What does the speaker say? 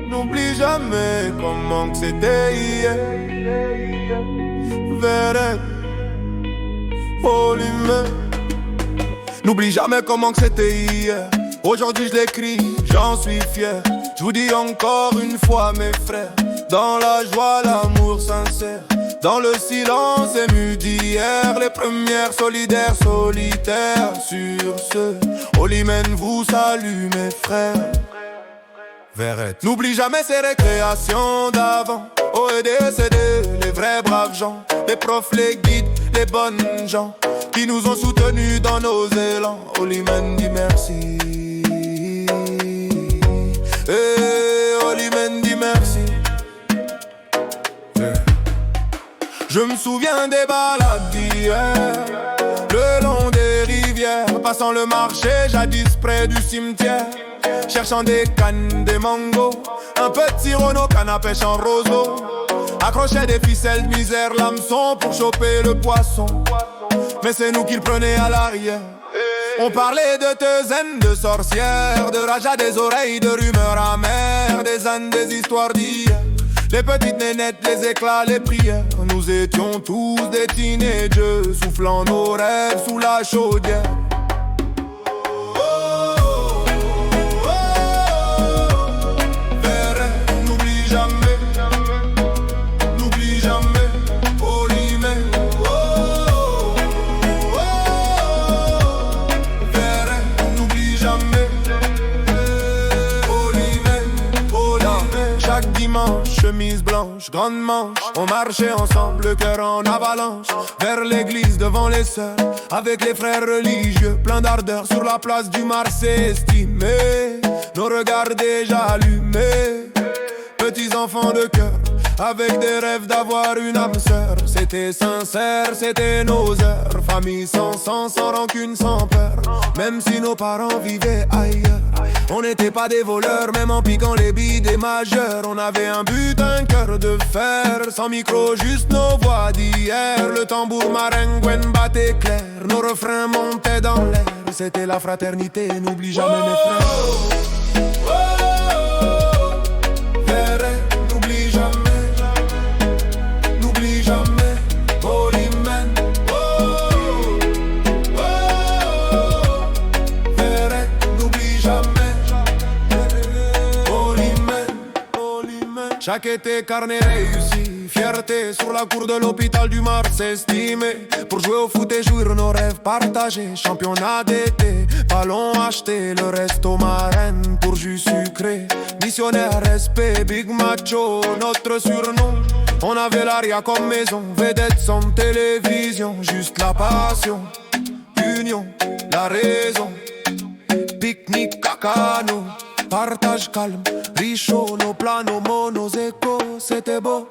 N'oublie jamais comment que c'était hier. Verrête, Polymer. N'oublie jamais comment que c'était hier. Aujourd'hui je l'écris, j'en suis fier. Je vous dis encore une fois mes frères, dans la joie l'amour sincère, dans le silence ému d'hier, les premières solidaires solitaires. Sur ce, Polymen vous salue mes frères. Verrête. N'oublie jamais ces récréations d'avant. OED, CD, les vrais braves gens, les profs, les guides, les bonnes gens qui nous ont soutenus dans nos élans. Polymen dit merci. Polymen dit merci. Je me souviens des balades d'hier, le long des rivières, passant le marché jadis près du cimetière, cherchant des cannes, des mangos, un petit Renault canne à pêche en roseau, accrochait des ficelles de misère, l'hameçon pour choper le poisson. Mais c'est nous qui le prenaient à l'arrière. On parlait de teuzaines, de sorcières, de rajats des oreilles, de rumeurs amères, des ânes, des histoires d'hier. Les petites nénettes, les éclats, les prières. Nous étions tous des teenagers, soufflant nos rêves sous la chaudière. N'oublie jamais, n'oublie jamais, Polymen. N'oublie jamais, Polymen. Chaque dimanche, chemise blanche, grande manche, on marchait ensemble, le cœur en avalanche, vers l'église devant les sœurs, avec les frères religieux, plein d'ardeur sur la place du Mars estimé, nos regards déjà allumés, petits enfants de cœur, avec des rêves d'avoir une âme sœur. C'était sincère, c'était nos heures, famille sans sang, sans rancune, sans peur, même si nos parents vivaient ailleurs. On n'était pas des voleurs, même en piquant les billes des majeurs. On avait un but, un cœur de fer, sans micro, juste nos voix d'hier. Le tambour maringouin battait clair, nos refrains montaient dans l'air. C'était la fraternité, n'oublie jamais mes frères. N'oublie jamais, n'oublie jamais, Polymen. N'oublie jamais. Chaque été, carnet réussi, fierté sur la cour de l'hôpital du Mars estimé. Pour jouer au foot et jouir nos rêves partagés. Championnat d'été, ballon acheté, le resto marraine pour jus sucré. Missionnaire, respect, big macho, notre surnom. On avait l'aria comme maison, vedette sans télévision. Juste la passion, union, la raison. Pique-nique, cacano, partage calme, richaud, nos plans, nos mots, nos échos, c'était beau.